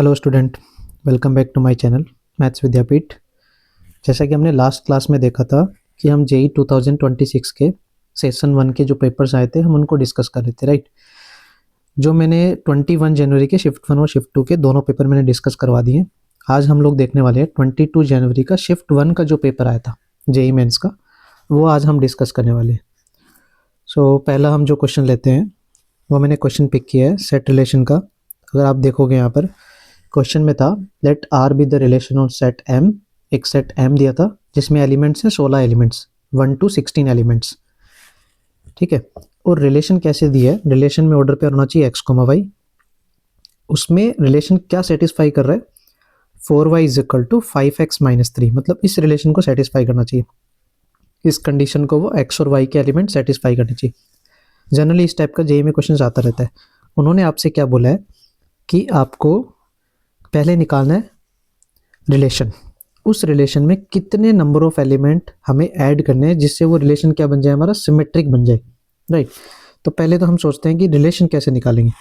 Hello student, welcome back to my channel maths Vidyapeeth. जैसा कि हमने लास्ट क्लास में देखा था कि हम जेई 2026 के सेशन 1 के जो पेपर्स आए थे हम उनको डिस्कस कर रहे थे, राइट। जो मैंने 21 जनवरी के शिफ्ट 1 और शिफ्ट 2 के दोनों पेपर मैंने डिस्कस करवा दिए। आज हम लोग देखने वाले हैं 22 जनवरी का शिफ्ट 1 का जो पेपर आया था जेई मेंस का, वो आज हम डिस्कस करने वाले हैं। सो पहला हम जो क्वेश्चन लेते हैं वो मैंने क्वेश्चन पिक किया है सेट रिलेशन का। अगर आप देखोगे यहाँ पर क्वेश्चन में था let R be the relation of set M. एक सेट एम दिया था जिसमें एलिमेंट्स हैं 16 एलिमेंट्स, 1 to 16 एलिमेंट्स, ठीक है। और रिलेशन कैसे दिया है, रिलेशन में ऑर्डर पेयर होना चाहिए एक्स कोमा वाई। उसमें रिलेशन क्या सेटिस्फाई कर रहा है, 4y is equal to 5x minus 3, मतलब इस रिलेशन को सेटिस्फाई करना चाहिए। इस कंडीशन को वो x और y के एलिमेंट सेटिस्फाई करने चाहिए। जनरली इस टाइप का जेई में क्वेश्चन आता रहता है। उन्होंने आपसे क्या बोला है कि आपको पहले निकालना है रिलेशन, उस रिलेशन में कितने नंबर ऑफ एलिमेंट हमें ऐड करने हैं जिससे वो रिलेशन क्या बन जाए, हमारा सिमेट्रिक बन जाए, राइट। तो पहले तो हम सोचते हैं कि रिलेशन कैसे निकालेंगे।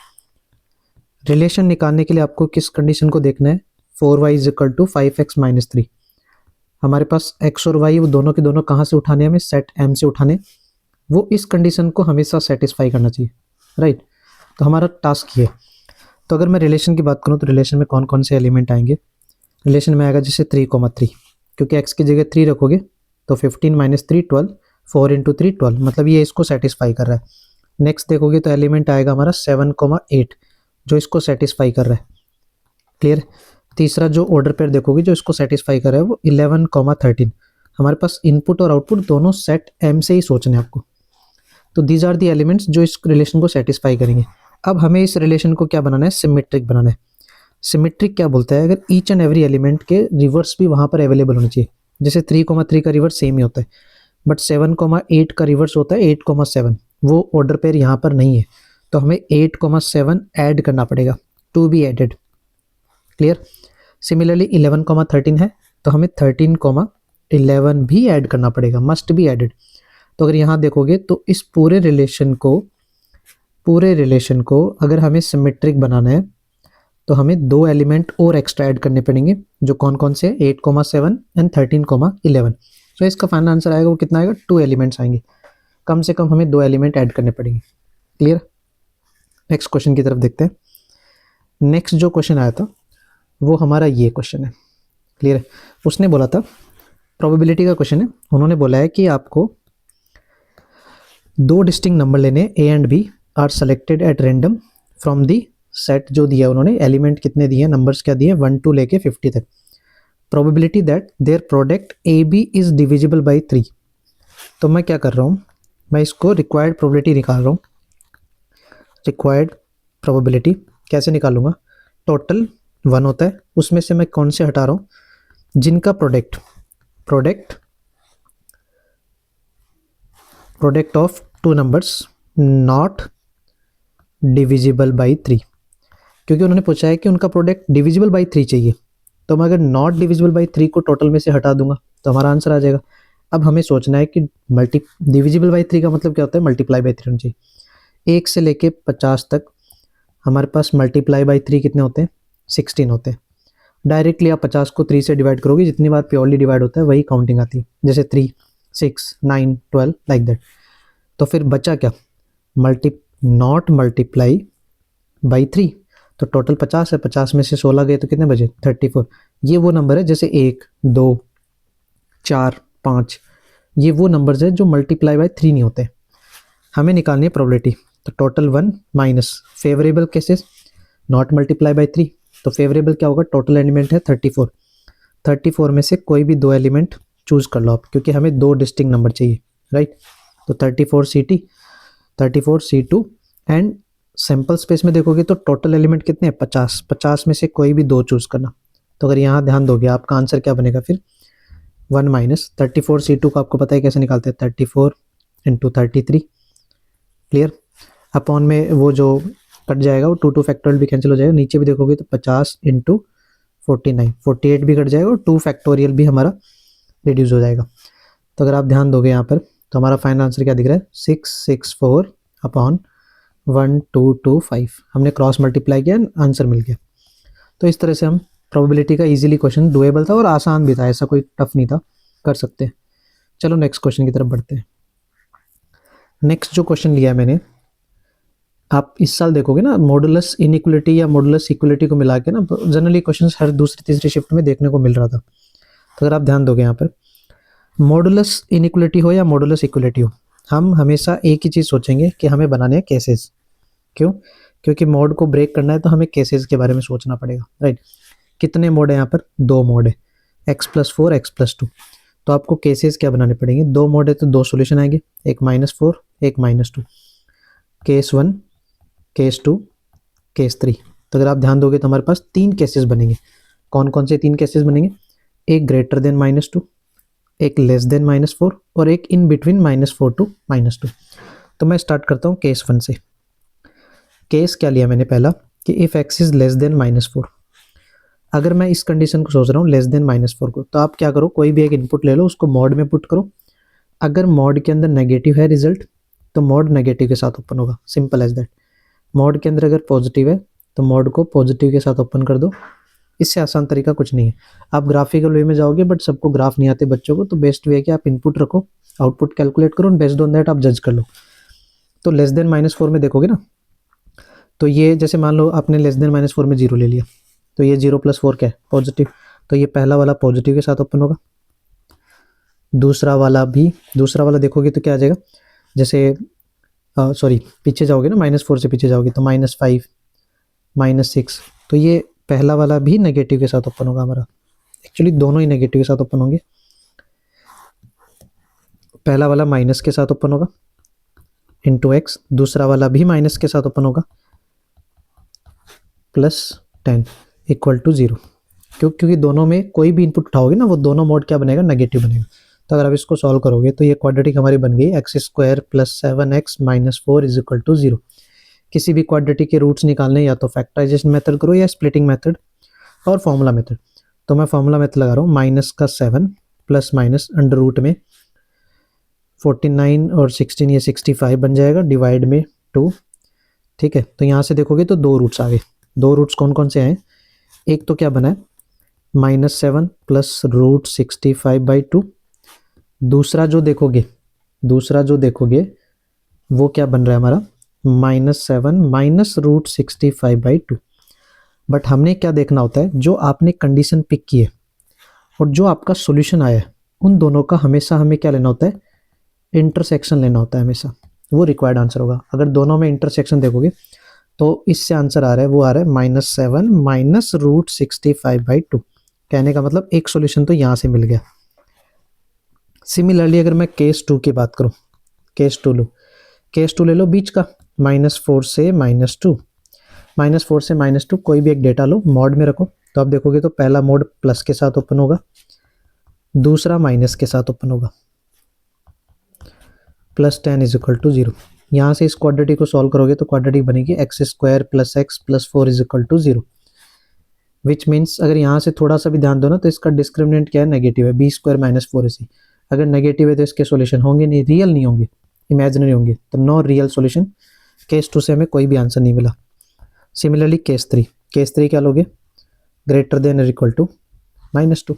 रिलेशन निकालने के लिए आपको किस कंडीशन को देखना है, 4y is equal to 5x minus 3। हमारे पास x और y वो दोनों के दोनों कहाँ से उठाने, हमें सेट m से उठाने। वो इस कंडीशन को हमेशा सेटिस्फाई करना चाहिए, राइट। तो हमारा टास्क ये है। तो अगर मैं रिलेशन की बात करूँ तो रिलेशन में कौन कौन से एलिमेंट आएंगे, रिलेशन में आएगा जैसे 3,3, क्योंकि x की जगह 3 रखोगे तो 15 माइनस 3 12, 4 इंटू 3 12, मतलब ये इसको सेटिस्फाई कर रहा है। नेक्स्ट देखोगे तो एलिमेंट आएगा हमारा 7,8 जो इसको सेटिस्फाई कर रहा है, क्लियर। तीसरा जो ऑर्डर पेयर देखोगे जो इसको सेटिस्फाई कर रहा है वो 11,13। हमारे पास इनपुट और आउटपुट दोनों सेट m से ही सोचने आपको। तो दीज आर दी एलिमेंट्स जो इस रिलेशन को सेटिस्फाई करेंगे। अब हमें इस रिलेशन को क्या बनाना है, सिमेट्रिक बनाना है। सिमेट्रिक क्या बोलता है, अगर ईच एंड एवरी एलिमेंट के रिवर्स भी वहाँ पर अवेलेबल होने चाहिए। जैसे 3,3 का रिवर्स सेम ही होता है, बट 7,8 का रिवर्स होता है 8,7, वो ऑर्डर पेयर यहाँ पर नहीं है। तो हमें 8,7 ऐड करना पड़ेगा, to be added, clear. Similarly 11,13 है तो हमें 13,11 भी ऐड करना पड़ेगा, मस्ट बी एडेड। तो अगर यहाँ देखोगे तो इस पूरे रिलेशन को अगर हमें सिमेट्रिक बनाना है तो हमें 2 एलिमेंट और एक्स्ट्रा ऐड करने पड़ेंगे, जो कौन कौन से, 8,7 एंड 13,11। तो इसका फाइनल आंसर आएगा वो कितना आएगा, 2 एलिमेंट्स आएंगे। कम से कम हमें 2 एलिमेंट ऐड करने पड़ेंगे, क्लियर। नेक्स्ट क्वेश्चन की तरफ देखते हैं। नेक्स्ट जो क्वेश्चन आया था वो हमारा ये क्वेश्चन है, क्लियर है। उसने बोला था प्रोबेबिलिटी का क्वेश्चन है। उन्होंने बोला है कि आपको 2 डिस्टिंक्ट नंबर लेने, A and B are selected at random from the set. जो दिया उन्होंने एलिमेंट कितने दिए, नंबर्स क्या दिए, 1 to लेके 50 तक। Probability that their product A B is divisible by 3। तो मैं क्या कर रहा हूँ, मैं इसको रिक्वायर्ड प्रोबेबिलिटी निकाल रहा हूँ। रिक्वायर्ड प्रोबेबिलिटी कैसे निकालूंगा, टोटल 1 होता है, उसमें से मैं कौन से हटा रहा हूँ, जिनका product of 2 numbers not divisible by 3। क्योंकि उन्होंने पूछा है कि उनका प्रोडक्ट डिविजिबल बाई 3 चाहिए, तो मैं अगर नॉट डिविजिबल बाई 3 को टोटल में से हटा दूंगा तो हमारा आंसर आ जाएगा। अब हमें सोचना है कि डिविजिबल बाई 3 का मतलब क्या होता है, मल्टीप्लाई बाई 3 होना चाहिए। 1 से लेके 50 तक हमारे पास मल्टीप्लाई बाई 3 कितने होते हैं, 16 होते हैं। डायरेक्टली आप 50 को 3 से डिवाइड करोगे, जितनी बार प्योरली डिवाइड होता है वही काउंटिंग आती है, जैसे 3, 6, 9, 12 लाइक दैट। तो फिर बचा क्या, नॉट मल्टीप्लाई बाई 3। तो टोटल 50 है, 50 में से 16 गए तो कितने बचे, 34। ये वो नंबर है जैसे 1, 2, 4, 5, ये वो नंबर्स है जो मल्टीप्लाई बाय 3 नहीं होते। हमें निकालनी है प्रोबेबिलिटी। तो total 1 minus favourable cases not multiply by 3। तो फेवरेबल क्या होगा, टोटल एलिमेंट है 34। 34 में से कोई भी 2 एलिमेंट चूज कर लो आप, क्योंकि हमें 2 डिस्टिंक्ट नंबर चाहिए, राइट। तो 34 C2 एंड सैम्पल स्पेस में देखोगे तो टोटल एलिमेंट कितने हैं, 50। 50 में से कोई भी 2 चूज करना। तो अगर यहाँ ध्यान दोगे आपका आंसर क्या बनेगा फिर, 1 माइनस 34 C2 को आपको पता है कैसे निकालते हैं, 34 इंटू 33, क्लियर। अपॉन में वो जो कट जाएगा वो 2 फैक्टोरियल भी कैंसिल हो जाएगा। नीचे भी देखोगे तो 50 इंटू 49, 48 भी कट जाएगा और 2 फैक्टोरियल भी हमारा रिड्यूस हो जाएगा। तो अगर आप ध्यान दोगे यहाँ पर तो हमारा फाइनल आंसर क्या दिख रहा है, 664 अपॉन 1225। हमने क्रॉस मल्टीप्लाई किया, आंसर मिल गया। तो इस तरह से हम प्रोबेबिलिटी का इजीली क्वेश्चन डुएबल था और आसान भी था, ऐसा कोई टफ नहीं था, कर सकते हैं। चलो नेक्स्ट क्वेश्चन की तरफ बढ़ते हैं। नेक्स्ट जो क्वेश्चन लिया है मैंने, आप इस साल देखोगे ना मॉडुलस इनइक्वलिटी या मॉडुलस इक्वलिटी को मिला के ना जनरली क्वेश्चन हर दूसरी तीसरी शिफ्ट में देखने को मिल रहा था। तो अगर आप ध्यान दोगे यहाँ पर मॉडुलस इनइक्वलिटी हो या मॉडुलस इक्वलिटी हो, हम हमेशा एक ही चीज़ सोचेंगे कि हमें बनाने हैं केसेस। क्यों? क्योंकि मोड को ब्रेक करना है तो हमें केसेस के बारे में सोचना पड़ेगा, राइट। कितने मोड है यहाँ पर? 2 मोड है, x+4 x+2। तो आपको केसेस क्या बनाने पड़ेंगे? 2 मोड है तो 2 सॉल्यूशन आएंगे, एक -4 एक -2, केस 1 केस 2 केस 3। तो अगर आप ध्यान दोगे तो हमारे पास 3 केसेस बनेंगे। कौन कौन से 3 केसेस बनेंगे? एक ग्रेटर देन -2, एक लेस देन -4 और एक इन बिटवीन -4 टू -2। तो मैं स्टार्ट करता हूँ केस 1 से। केस क्या लिया मैंने पहला कि if x is less than -4। अगर मैं इस कंडीशन को सोच रहा हूँ लेस देन -4 को, तो आप क्या करो, कोई भी एक इनपुट ले लो, उसको मॉड में पुट करो। अगर मॉड के अंदर नेगेटिव है रिजल्ट, तो मॉड नेगेटिव के साथ ओपन होगा, सिंपल एज दैट। मॉड के अंदर अगर पॉजिटिव है तो मॉड को पॉजिटिव के साथ ओपन कर दो। इससे आसान तरीका कुछ नहीं है। आप ग्राफिकल वे में जाओगे, बट सबको ग्राफ नहीं आते बच्चों को, तो बेस्ट वे है कि आप इनपुट रखो, आउटपुट कैलकुलेट करो, बेस्ड ऑन दैट आप जज कर लो। तो लेस देन -4 में देखोगे ना, तो ये जैसे मान लो आपने लेस देन -4 में 0 ले लिया, तो ये 0 + 4 क्या है? पॉजिटिव। तो ये पहला वाला पॉजिटिव के साथ ओपन होगा। दूसरा वाला देखोगे तो क्या आ जाएगा? जैसे सॉरी पीछे जाओगे ना, -4 से पीछे जाओगे तो -5 -6, तो ये पहला वाला भी नेगेटिव के साथ ओपन होगा हमारा। एक्चुअली दोनों ही नेगेटिव के साथ ओपन होंगे। पहला वाला माइनस के साथ ओपन होगा इंटू x, दूसरा वाला भी माइनस के साथ ओपन होगा +10 = 0। क्योंकि दोनों में कोई भी इनपुट उठाओगे ना, वो दोनों मोड क्या बनेगा? नेगेटिव बनेगा। तो अगर आप इसको सॉल्व करोगे तो ये क्वाड्रेटिक हमारी बन गई x² + 7x - 4 = 0। किसी भी क्वाड्रेटिक के रूट्स निकालने या तो फैक्टराइजेशन मेथड करो या स्प्लिटिंग मेथड और फॉर्मूला मेथड। तो मैं फॉर्मूला मेथड लगा रहा हूँ, -7 ± अंडर रूट में 49 और 16, ये 65 बन जाएगा, डिवाइड में 2। ठीक है, तो यहाँ से देखोगे तो 2 रूट्स आ गए। 2 रूट्स कौन कौन से आए? एक तो क्या बना है -7 + √65/2। दूसरा जो देखोगे वो क्या बन रहा है हमारा? -7 - √65/2। बट हमने क्या देखना होता है, जो आपने कंडीशन पिक की है और जो आपका सॉल्यूशन आया है, उन दोनों का हमेशा हमें क्या लेना होता है? इंटरसेक्शन लेना होता है हमेशा, वो रिक्वायर्ड आंसर होगा। अगर दोनों में इंटरसेक्शन देखोगे तो इससे आंसर आ रहा है, वो आ रहा है -7 - √65/2। कहने का मतलब एक सॉल्यूशन तो यहाँ से मिल गया। सिमिलरली अगर मैं केस 2 की बात करूँ, केस 2 ले लो बीच का, -4 से -2, -4 से -2 कोई भी एक डेटा लो, मॉड में रखो। तो आप देखोगे तो पहला मोड प्लस के साथ ओपन होगा, दूसरा माइनस के साथ ओपन होगा, +10 = 0। यहाँ से इस क्वाड्रेटिक को सॉल्व करोगे तो क्वाड्रेटिक बनेगी x² + x + 4 = 0। विच मीन्स अगर यहाँ से थोड़ा सा भी ध्यान दो ना, तो इसका डिस्क्रिमिनेंट क्या है? नेगेटिव है, b² - 4ac। अगर नेगेटिव है तो इसके सॉल्यूशन होंगे नहीं, रियल नहीं होंगे, इमेजिनरी होंगे, तो नो रियल सॉल्यूशन। केस 2 से हमें कोई भी आंसर नहीं मिला। सिमिलरली केस 3 क्या लोगे? ग्रेटर देन और इक्वल टू -2।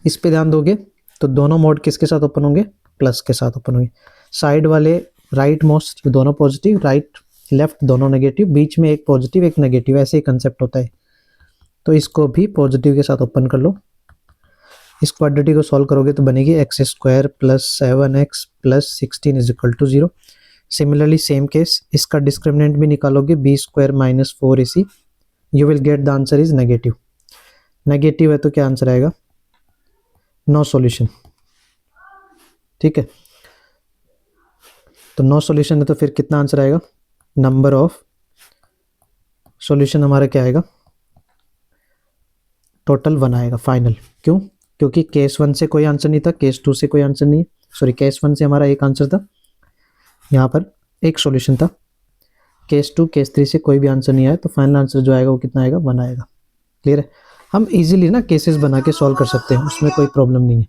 इस पे ध्यान दोगे तो दोनों मोड किसके साथ ओपन होंगे? प्लस के साथ ओपन होंगे। साइड वाले राइट मोस्ट दोनों पॉजिटिव, राइट लेफ्ट दोनों नेगेटिव, बीच में एक पॉजिटिव एक नेगेटिव, ऐसे ही कंसेप्ट होता है। तो इसको भी पॉजिटिव के साथ ओपन कर लो। इस क्वाड्रेटिक को सॉल्व करोगे तो बनेगी x² + 7x + 16 = 0। Similarly same case, इसका डिस्क्रिमिनेंट भी निकालोगे, b² - 4ac, you will get the answer is negative. Negative है तो क्या आंसर आएगा? No solution. ठीक है, तो नो सॉल्यूशन है तो फिर कितना आंसर आएगा? नंबर ऑफ सॉल्यूशन हमारा क्या आएगा? टोटल 1 आएगा फाइनल। क्यों? क्योंकि केस 1 से कोई आंसर नहीं था, केस 2 से कोई आंसर नहीं है, सॉरी केस 1 से हमारा एक आंसर था, यहाँ पर एक सॉल्यूशन था। केस 2 केस 3 से कोई भी आंसर नहीं आया, तो फाइनल आंसर जो आएगा वो कितना आएगा? 1 आएगा। क्लियर है? हम इजीली ना केसेस बना के सॉल्व कर सकते हैं, उसमें कोई प्रॉब्लम नहीं है।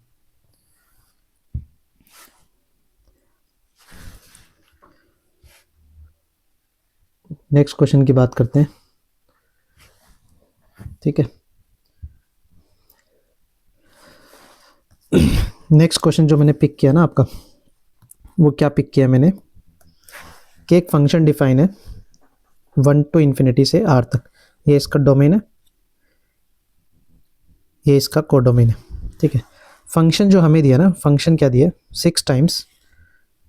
नेक्स्ट क्वेश्चन की बात करते हैं। ठीक है। नेक्स्ट क्वेश्चन जो मैंने पिक किया ना आपका, वो क्या पिक किया मैंने कि एक फंक्शन डिफाइन है 1 to इन्फिनिटी से r तक, ये इसका डोमेन है, ये इसका कोडोमेन है, ठीक है। फंक्शन जो हमें दिया ना, फंक्शन क्या दिया, 6 times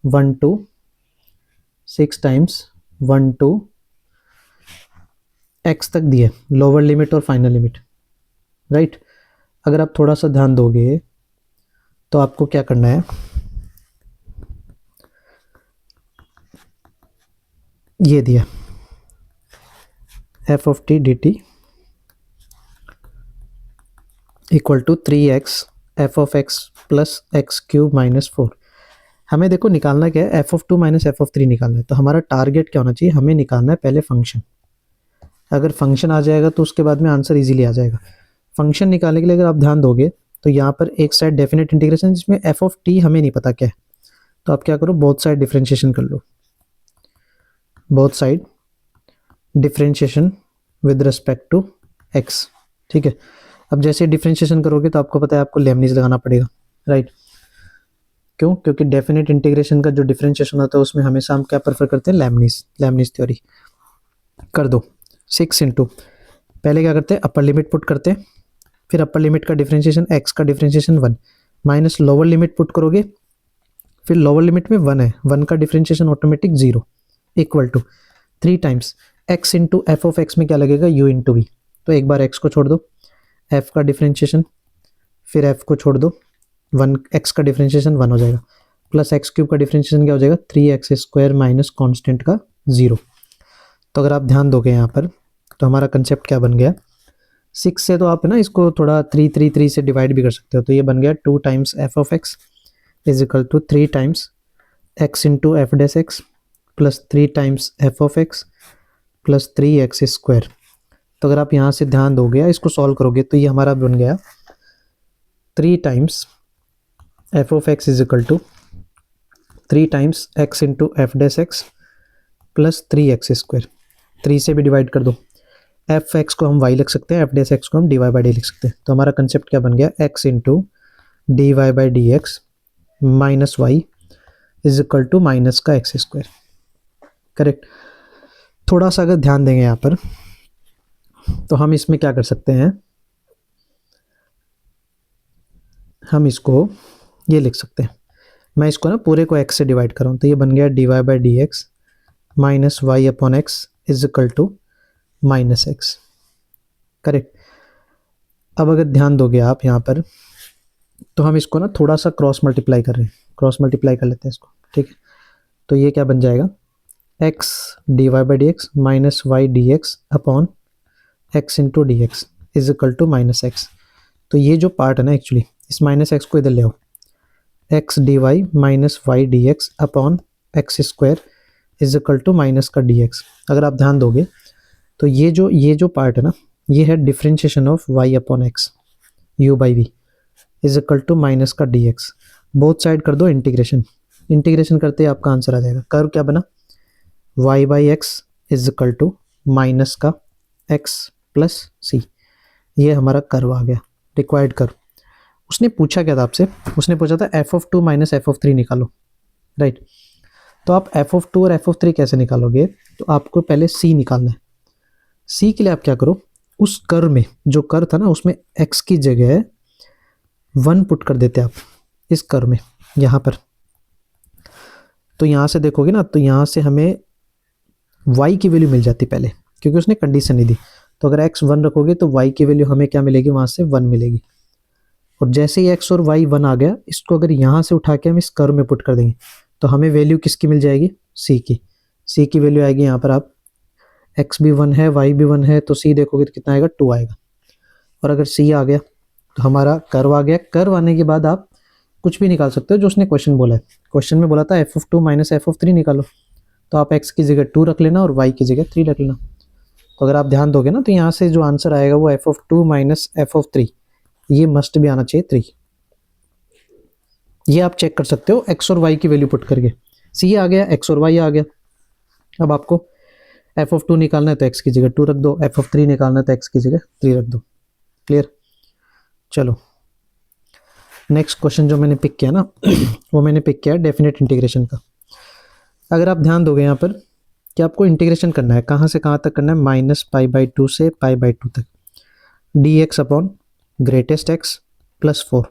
1 to 6 times 1 to x तक दिए, लोअर लिमिट और फाइनल लिमिट, राइट। अगर आप थोड़ा सा ध्यान दोगे तो आपको क्या करना है, ये दिया f of t dt equal to 3x f of x plus x cube minus 4। हमें देखो निकालना क्या है, f of 2 minus f of 3 निकालना है। तो हमारा टारगेट क्या होना चाहिए, हमें निकालना है पहले फंक्शन। अगर फंक्शन आ जाएगा तो उसके बाद में आंसर इजीली आ जाएगा। फंक्शन निकालने के लिए अगर आप ध्यान दोगे तो यहाँ पर एक साइड डेफिनेट इंटीग्रेशन, जिसमें f of t हमें नहीं पता क्या है, तो आप क्या करो, बोथ साइड डिफरेंशिएशन कर लो, both side differentiation with respect to x, ठीक है। अब जैसे डिफरेंशिएशन करोगे तो आपको पता है आपको लेबनीज लगाना पड़ेगा, राइट। क्यों, क्योंकि डेफिनेट इंटीग्रेशन का जो डिफरेंशिएशन होता है उसमें हमेशा हम क्या प्रेफर करते हैं, लेबनीज थ्योरी। कर दो 6 इंटू, पहले क्या करते हैं, अपर लिमिट पुट करते हैं, फिर अपर लिमिट का डिफरेंशिएशन x का differentiation 1 minus lower limit put करोगे, फिर लोअर लिमिट में 1 है, 1 का differentiation automatic 0 equal to 3 times x into f of x में क्या लगेगा, u इंटू वी। तो एक बार x को छोड़ दो, f का डिफरेंशिएशन, फिर f को छोड़ दो, 1 x का डिफरेंशिएशन 1 हो जाएगा, प्लस एक्स क्यूब का डिफरेंशिएशन क्या हो जाएगा, 3x स्क्वायर माइनस कॉन्स्टेंट का 0। तो अगर आप ध्यान दोगे यहाँ पर तो हमारा कंसेप्ट क्या बन गया, 6 से तो आप ना इसको थोड़ा 3 से डिवाइड भी कर सकते हो। तो ये बन गया 2 times f of x is equal to 3 times x into f dash x plus 3 times f of x plus 3x square. तो अगर आप यहाँ से ध्यान दोगे, इसको सॉल्व करोगे तो ये हमारा बन गया 3 times f of x is equal to 3 times x into f dash x plus 3x square. 3 से भी डिवाइड कर दो, एफ एक्स को हम y लिख सकते हैं, एफ डैश एक्स को हम dy बाई डी लिख सकते हैं। तो हमारा कंसेप्ट क्या बन गया, x into d y by d x minus y is equal to minus का एक्स स्क्वायर, करेक्ट। थोड़ा सा अगर ध्यान देंगे यहाँ पर तो हम इसमें क्या कर सकते हैं, हम इसको ये लिख सकते हैं, मैं इसको ना पूरे को x से डिवाइड कर रहा हूँ, तो ये बन गया d y by d x minus y upon x is equal to minus x, correct. अब अगर ध्यान दोगे आप यहाँ पर तो हम इसको ना थोड़ा सा क्रॉस मल्टीप्लाई कर रहे हैं, क्रॉस मल्टीप्लाई कर लेते हैं इसको, ठीक है। तो ये क्या बन जाएगा, x d y by d x minus y d x upon x into d x is equal to minus x. तो ये जो पार्ट है ना, एक्चुअली इस माइनस एक्स को इधर ले आओ, x d y minus y d x upon x square is equal to minus का डी एक्स। अगर आप ध्यान दोगे तो ये जो पार्ट है ना, ये है differentiation of y upon x u by v is equal to minus का डी एक्स। बोथ साइड कर दो इंटीग्रेशन, इंटीग्रेशन करते ही आपका आंसर आ जाएगा। कर्व क्या बना, y by x is equal to minus का x प्लस सी, ये हमारा कर्व आ गया, रिक्वायर्ड कर्व। उसने पूछा क्या था आपसे, उसने पूछा था F of 2 minus F of 3 निकालो, राइट। तो आप एफ ऑफ 2 और एफ ऑफ 3 कैसे निकालोगे, तो आपको पहले c निकालना है। c के लिए आप क्या करो, उस कर्व में जो कर्व था ना उसमें x की जगह 1 पुट कर देते आप इस कर्व में यहाँ पर। तो यहाँ से देखोगे ना, तो यहाँ से हमें y की वैल्यू मिल जाती पहले, क्योंकि उसने कंडीशन नहीं दी। तो अगर x 1 रखोगे तो y की वैल्यू हमें क्या मिलेगी, वहाँ से 1 मिलेगी। और जैसे ही x और y 1 आ गया, इसको अगर यहाँ से उठा के हम इस कर्व में पुट कर देंगे तो हमें वैल्यू किसकी मिल जाएगी, c की। c की वैल्यू आएगी यहाँ पर, आप x भी 1 है y भी 1 है, तो c देखोगे तो कितना आएगा, 2 आएगा। और अगर c आ गया तो हमारा कर्व आ गया। कर्व आने के बाद आप कुछ भी निकाल सकते हो जो उसने क्वेश्चन बोला है। क्वेश्चन में बोला था F of 2 minus F of 3 निकालो, तो आप x की जगह 2 रख लेना और y की जगह 3 रख लेना। तो अगर आप ध्यान दोगे ना, तो यहाँ से जो आंसर आएगा वो F of 2 minus F of 3, ये मस्ट भी आना चाहिए 3। ये आप चेक कर सकते हो x और y की वैल्यू पुट करके। c आ गया, x और y आ गया। अब आपको एफ ऑफ 2 निकालना है तो एक्स की जगह 2 रख दो, एफ ऑफ 3 निकालना है तो एक्स की जगह 3 रख दो। क्लियर? चलो नेक्स्ट क्वेश्चन जो मैंने पिक किया ना वो मैंने पिक किया डेफिनेट इंटीग्रेशन का। अगर आप ध्यान दोगे यहाँ पर कि आपको इंटीग्रेशन करना है, कहाँ से कहाँ तक करना है, -π/2 से π/2 तक, dx upon greatest x plus 4।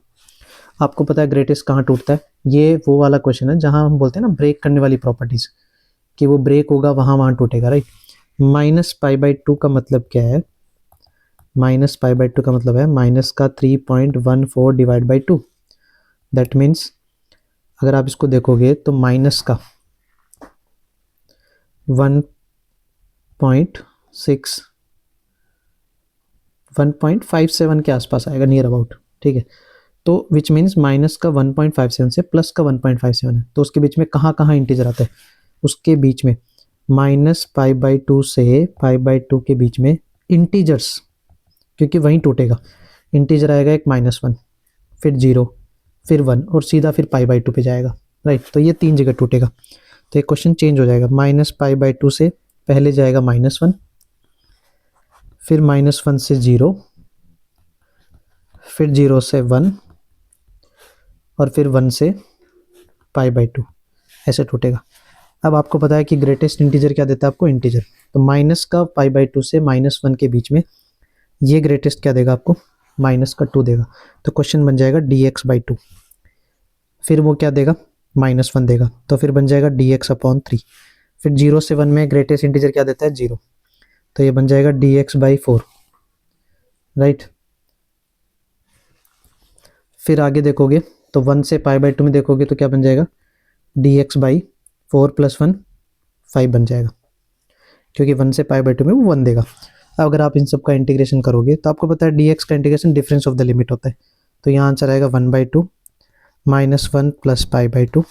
आपको पता है ग्रेटेस्ट कहाँ टूटता है, ये वो वाला क्वेश्चन है जहाँ हम बोलते हैं ना ब्रेक करने वाली प्रॉपर्टीज, कि वो ब्रेक होगा वहाँ टूटेगा, राइट। -π/2 का मतलब क्या है, -π/2 का मतलब है माइनस का 3.14 डिवाइड बाई 2। दैट मीन्स अगर आप इसको देखोगे तो माइनस का 1.57 के आसपास आएगा, नियर अबाउट, ठीक है। तो विच मीन्स माइनस का 1.57 से प्लस का 1.57 है, तो उसके बीच में कहाँ कहाँ इंटीजर आता है, उसके बीच में -π/2 से π/2 के बीच में इंटीजर्स, क्योंकि वहीं टूटेगा। इंटीजर आएगा एक -1, फिर 0, फिर 1 और सीधा फिर π/2 पे जाएगा, राइट। तो ये 3 जगह टूटेगा, तो ये क्वेश्चन चेंज हो जाएगा। -π/2 से पहले जाएगा -1, फिर -1 से 0, फिर 0 से 1 और फिर 1 से π/2, ऐसे टूटेगा। अब आपको पता है कि ग्रेटेस्ट इंटीजर क्या देता है आपको, इंटीजर। तो माइनस का π/2 से -1 के बीच में ये ग्रेटेस्ट क्या देगा आपको, -2 देगा। तो क्वेश्चन बन जाएगा dx/2। फिर वो क्या देगा, -1 देगा, तो फिर बन जाएगा dx अपॉन 3। फिर 0 से 1 में ग्रेटेस्ट इंटीजर क्या देता है, 0, तो ये बन जाएगा dx/4, राइट। फिर आगे देखोगे तो 1 से π/2 में देखोगे तो क्या बन जाएगा, dx/4 + 1 5 बन जाएगा, क्योंकि 1 से π/2 में वो 1 देगा। अब अगर आप इन सब का इंटीग्रेशन करोगे तो आपको पता है dx का integration difference of the limit होता है, तो यहाँ आंसर आएगा 1/2 -1 + π/2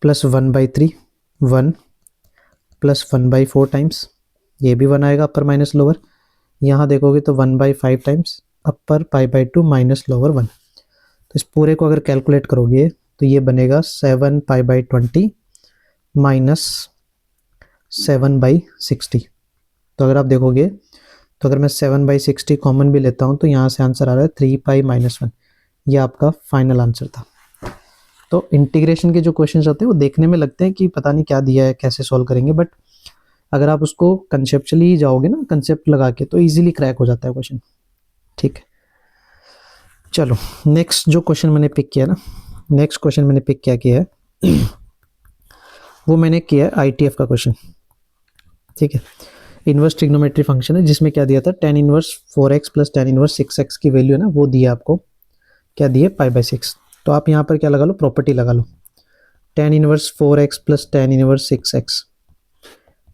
प्लस 1/3 1 प्लस 1/4 टाइम्स, ये भी 1 आएगा अपर माइनस लोअर। यहाँ देखोगे तो 1/5 टाइम्स अपर π/2 माइनस लोअर 1। तो इस पूरे को अगर कैलकुलेट करोगे तो ये बनेगा 7π/20 माइनस 7/60। तो अगर आप देखोगे तो अगर मैं 7/60 कॉमन भी लेता हूँ तो यहाँ से आंसर आ रहा है 3π - 1। ये आपका फाइनल आंसर था। तो इंटीग्रेशन के जो क्वेश्चंस होते हैं वो देखने में लगते हैं कि पता नहीं क्या दिया है, कैसे सॉल्व करेंगे, बट अगर आप उसको कंसेप्चुअली जाओगे ना, कंसेप्ट लगा के, तो इजीली क्रैक हो जाता है क्वेश्चन, ठीक है। चलो नेक्स्ट जो क्वेश्चन मैंने पिक किया ना, नेक्स्ट क्वेश्चन मैंने पिक क्या किया है वो मैंने किया है ITF का क्वेश्चन, ठीक है। इनवर्स ट्रिग्नोमेट्री फंक्शन है जिसमें क्या दिया था, tan inverse 4x plus tan inverse 6x की वैल्यू है ना, वो दिया आपको, क्या दिए, π/6। तो आप यहाँ पर क्या लगा लो, प्रॉपर्टी लगा लो, tan inverse 4x plus tan inverse 6x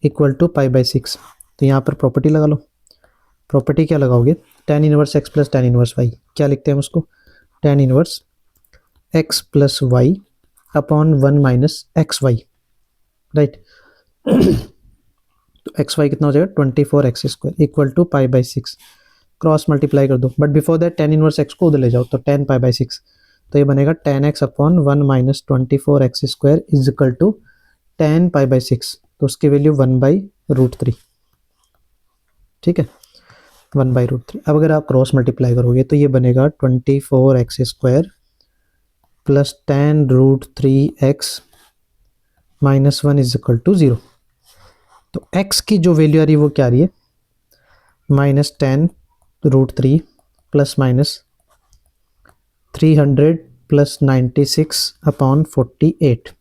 equal to π/6। तो यहाँ पर प्रॉपर्टी लगा लो। प्रॉपर्टी क्या लगाओगे, tan inverse x plus tan inverse y, क्या लिखते हैं हम उसको, tan inverse x plus y upon 1 minus x y, right. तो एक्स वाई कितना हो जाएगा, 24x² equal to π/6। Cross multiply कर दो, but before that tan inverse x को उधर ले जाओ, तो tan π/6, तो ये बनेगा tan x upon 1 minus 24x² is equal to tan π/6। तो उसकी वैल्यू 1/√3, ठीक है, 1/√3। अब अगर आप क्रॉस मल्टीप्लाई करोगे तो ये बनेगा 24x² plus tan√3x minus 1 is equal to 0। तो x की जो वैल्यू आ रही है वो क्या आ रही है, minus tan√3 plus minus 300 plus 96 upon 48।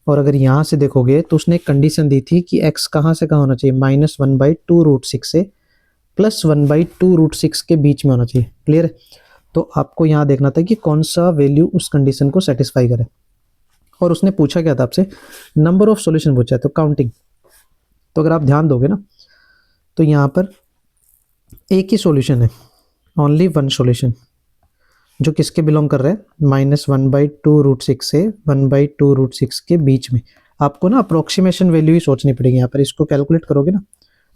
और अगर यहाँ से देखोगे तो उसने एक कंडीशन दी थी कि x कहाँ से कहाँ होना चाहिए, -1/2√6 से प्लस 1/2√6 के बीच में होना चाहिए, क्लियर है। तो आपको यहाँ देखना था कि कौन सा वैल्यू उस कंडीशन को सेटिस्फाई करे। और उसने पूछा क्या था आपसे, नंबर ऑफ सॉल्यूशन पूछा है, तो काउंटिंग। तो अगर आप ध्यान दोगे ना तो यहाँ पर एक ही सॉल्यूशन है, ओनली वन सॉल्यूशन, जो किसके बिलोंग कर रहा है, -1/2√6 से 1/2√6 के बीच में। आपको ना अप्रोक्सीमेशन वैल्यू ही सोचनी पड़ेगी यहाँ पर। इसको कैलकुलेट करोगे ना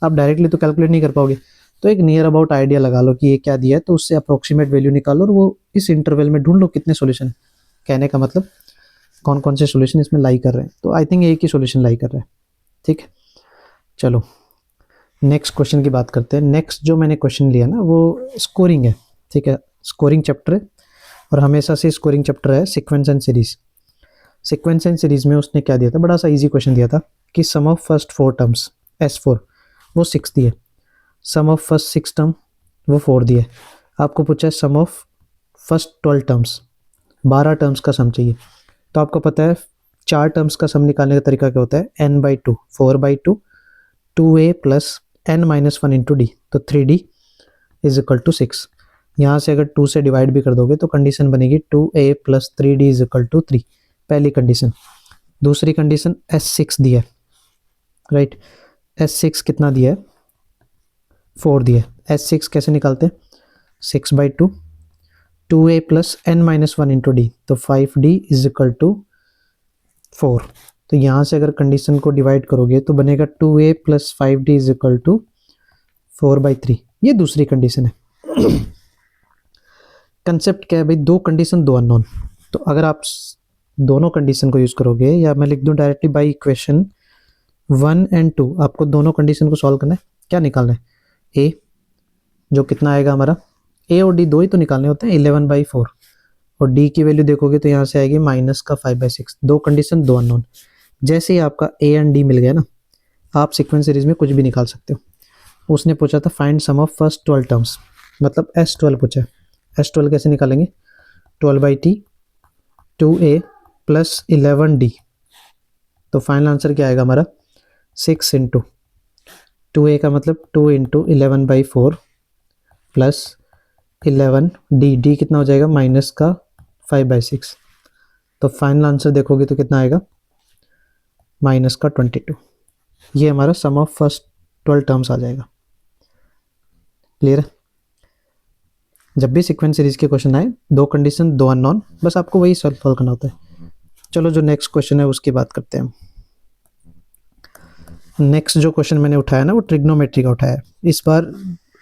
आप, डायरेक्टली तो कैलकुलेट नहीं कर पाओगे, तो एक नियर अबाउट आइडिया लगा लो कि ये क्या दिया है, तो उससे अप्रोक्सीमेट वैल्यू निकालो और वो इस इंटरवल में ढूंढ लो कितने सॉल्यूशन है। कहने का मतलब कौन कौन से सॉल्यूशन इसमें लाई कर रहे हैं, तो आई थिंक एक ही सॉल्यूशन लाई कर रहा है, ठीक है। चलो नेक्स्ट क्वेश्चन की बात करते हैं। नेक्स्ट जो मैंने क्वेश्चन लिया ना वो स्कोरिंग है, ठीक है, स्कोरिंग चैप्टर है और हमेशा से स्कोरिंग चैप्टर है sequence and series. Sequence and series में उसने क्या दिया था, बड़ा सा इजी क्वेश्चन दिया था कि सम ऑफ फर्स्ट 4 टर्म्स S4 वो 6 दिए, सम ऑफ फर्स्ट 6 टर्म वो 4 दिए। आपको पूछा है सम ऑफ फर्स्ट 12 टर्म्स, 12 टर्म्स का सम चाहिए। तो आपको पता है 4 टर्म्स का सम निकालने का तरीका क्या होता है, n/2 4/2 2a plus n-1 into D, तो 3d इज इक्वल टू 6। यहाँ से अगर 2 से डिवाइड भी कर दोगे तो कंडीशन बनेगी 2a plus 3d is equal to 3, पहली कंडीशन। दूसरी कंडीशन S6 दिया है, राइट, S6 कितना दिया है, 4 दिया है। S6 कैसे निकालते हैं, 6/2 2a plus n-1 into D, तो 5d इज इक्वल टू 4। तो यहाँ से अगर कंडीशन को डिवाइड करोगे तो बनेगा 2a plus 5d is equal to 4/3। ये दूसरी कंडीशन है। कंसेप्ट क्या है भाई, दो कंडीशन दो अननोन। तो अगर आप दोनों कंडीशन को यूज करोगे, या मैं लिख दूं डायरेक्टली बाय इक्वेशन 1 एंड 2, आपको दोनों कंडीशन को सॉल्व करना है। क्या निकालना है, a जो कितना आएगा हमारा, a और d दो ही तो निकालने होते हैं, 11/4, और d की वैल्यू देखोगे तो यहाँ से आएगी माइनस का 5/6। दो कंडीशन दो अननोन। जैसे ही आपका a एंड d मिल गया ना, आप सीक्वेंस सीरीज में कुछ भी निकाल सकते हो। उसने पूछा था find sum of first 12 terms, मतलब S12 पूछा है। S12 कैसे निकालेंगे, 12/t 2a प्लस 11d, तो फाइनल आंसर क्या आएगा हमारा 6 इंटू 2a का मतलब 2 इंटू 11/4 प्लस 11d, d कितना हो जाएगा माइनस का 5/6। तो फाइनल आंसर देखोगे तो कितना आएगा माइनस का 22। ये हमारा सम ऑफ फर्स्ट 12 टर्म्स आ जाएगा। क्लियर है। जब भी सीक्वेंस सीरीज के क्वेश्चन आए, दो कंडीशन दो अननोन, बस आपको वही सॉल्व करना होता है। चलो जो नेक्स्ट क्वेश्चन है उसकी बात करते हैं। नेक्स्ट जो क्वेश्चन मैंने उठाया ना वो ट्रिग्नोमेट्री का उठाया है। इस बार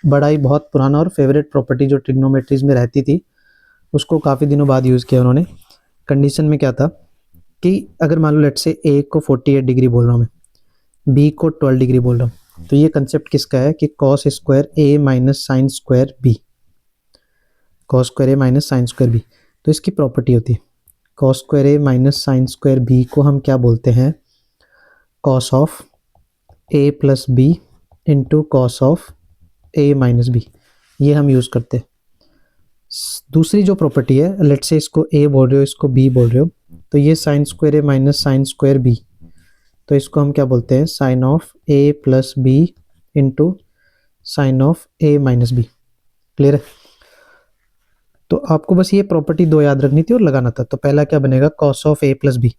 बड़ा ही बहुत पुराना और फेवरेट प्रॉपर्टी जो ट्रिग्नोमेट्रीज में रहती थी उसको काफ़ी दिनों बाद यूज़ किया उन्होंने। कंडीशन में क्या था कि अगर मान लो लेट से a को 48 डिग्री बोल रहा हूँ मैं, b को 12 डिग्री बोल रहा हूँ, तो ये कंसेप्ट किसका है कि cos square a minus sine square b, cos square a minus sine square b। तो इसकी प्रॉपर्टी होती है cos square a minus sine square b को हम क्या बोलते हैं, cos of a plus b into cos of a minus b, ये हम यूज़ करते हैं। दूसरी जो प्रॉपर्टी है, लेट से इसको a बोल रहे हो इसको b बोल रहे हो, तो ये sine square a minus sine square b, तो इसको हम क्या बोलते हैं sine of a plus b into sine of a minus b। Clear है। तो आपको बस ये प्रॉपर्टी दो याद रखनी थी और लगाना था। तो पहला क्या बनेगा cos of a plus b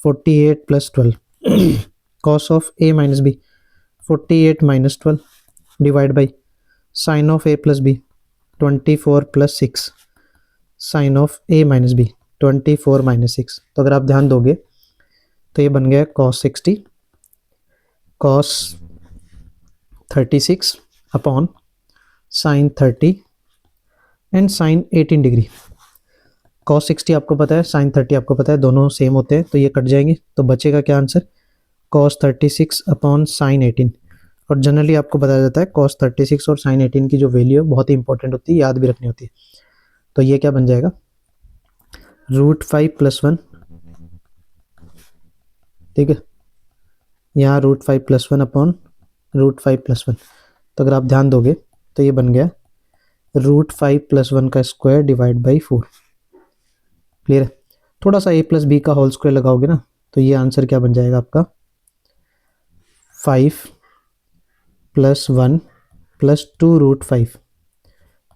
48 plus 12 cos of a minus b 48 minus 12 divide by sine of a plus b 24 plus 6 sine of a minus b 24 minus 6। तो अगर आप ध्यान दोगे तो ये बन गया cos 60 cos 36 upon sine 30 and sine 18 degree. Cos 60 आपको पता है, साइन 30 आपको पता है, दोनों सेम होते हैं तो ये कट जाएंगे। तो बचेगा क्या आंसर, कॉस 36 अपॉन साइन 18। और जनरली आपको बताया जाता है कॉस 36 और साइन 18 की जो वैल्यू है बहुत ही इंपॉर्टेंट होती है, याद भी रखनी होती है। तो ये क्या बन जाएगा √5 + 1, ठीक है, यहाँ √5 + 1 अपॉन √5 + 1। तो अगर आप ध्यान दोगे तो ये बन गया √5 + 1 का स्क्वायर डिवाइड बाई 4। क्लियर है। थोड़ा सा a प्लस b का होल स्क्वायर लगाओगे ना तो ये आंसर क्या बन जाएगा आपका 5 + 1 + 2√5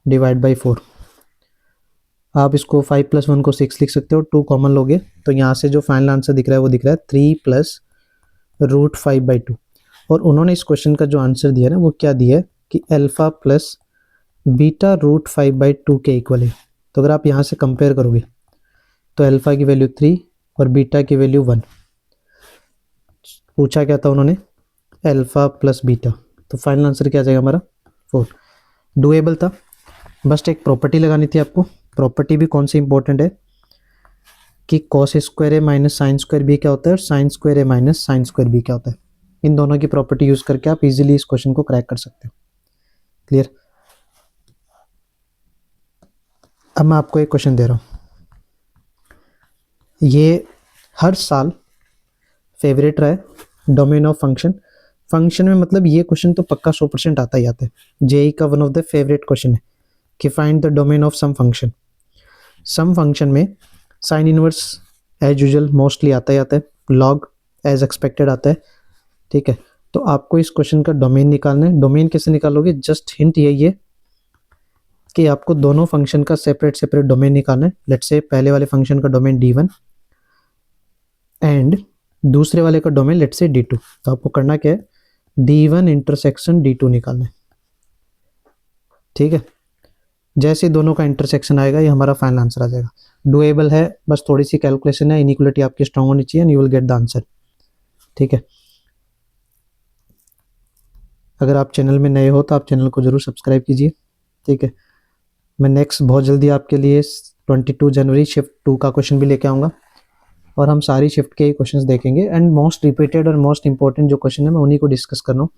डिवाइड बाई 4। आप इसको 5 + 1 को 6 लिख सकते हो, 2 कॉमन लोगे तो यहाँ से जो फाइनल आंसर दिख रहा है वो दिख रहा है 3 + √5/2। और उन्होंने इस क्वेश्चन का जो आंसर दिया ना वो क्या दिया है कि अल्फा प्लस बीटा √5/2 के इक्वल है। तो अगर आप यहाँ से कंपेयर करोगे तो अल्फा की वैल्यू 3 और बीटा की वैल्यू 1। पूछा क्या था उन्होंने, अल्फा प्लस बीटा, तो फाइनल आंसर क्या आ जाएगा हमारा 4। डुएबल था, बस एक प्रॉपर्टी लगानी थी आपको। प्रॉपर्टी भी कौन सी इंपॉर्टेंट है कि cos square a minus sine square b क्या होता है और sign square a minus sine square b क्या होता है। इन दोनों की प्रॉपर्टी यूज़ करके आप इजीली इस क्वेश्चन को क्रैक कर सकते हो। क्लियर? अब मैं आपको एक क्वेश्चन दे रहा हूँ, ये हर साल फेवरेट रहा है, डोमेन ऑफ फंक्शन। फंक्शन में मतलब ये क्वेश्चन तो पक्का 100% आता ही आता है, जेई का one of the favourite question है कि find the domain of some function. Some function में sine inverse as usual mostly आता ही आता है, लॉग एज एक्सपेक्टेड आता है। ठीक है, तो आपको इस क्वेश्चन का डोमेन निकालना है। डोमेन कैसे निकालोगे? जस्ट हिंट यही है कि आपको दोनों फंक्शन का सेपरेट सेपरेट डोमेन निकालना है। लेट्स से पहले वाले फंक्शन का डोमेन d1 एंड दूसरे वाले का डोमेन लेट्स से d2। तो आपको करना क्या है? d1 इंटरसेक्शन d2 निकालना है। ठीक है, जैसे दोनों का इंटरसेक्शन आएगा ये हमारा फाइनल आंसर आ जाएगा। डुएबल है, बस थोड़ी सी कैलकुलेशन है, इनइक्वालिटी आपकी स्ट्रांग होनी चाहिए and you will get the answer. ठीक है, अगर आप चैनल में नए हो तो आप चैनल को जरूर सब्सक्राइब कीजिए। ठीक है, मैं नेक्स्ट बहुत जल्दी आपके लिए 22 जनवरी शिफ्ट 2 का क्वेश्चन भी लेके आऊँगा और हम सारी शिफ्ट के ही क्वेश्चंस देखेंगे एंड मोस्ट रिपीटेड और मोस्ट इंपॉर्टेंट जो क्वेश्चन है मैं उन्हीं को डिस्कस कर रहा हूँ,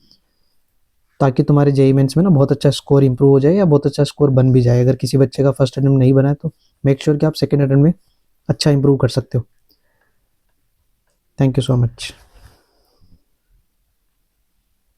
ताकि तुम्हारे जेईई मेंस में ना बहुत अच्छा स्कोर इंप्रूव हो जाए या बहुत अच्छा स्कोर बन भी जाए। अगर किसी बच्चे का फर्स्ट अटेम्प्ट नहीं बना है तो मेक श्योर कि आप सेकेंड अटेम्प्ट में अच्छा इंप्रूव कर सकते हो। Thank you so much.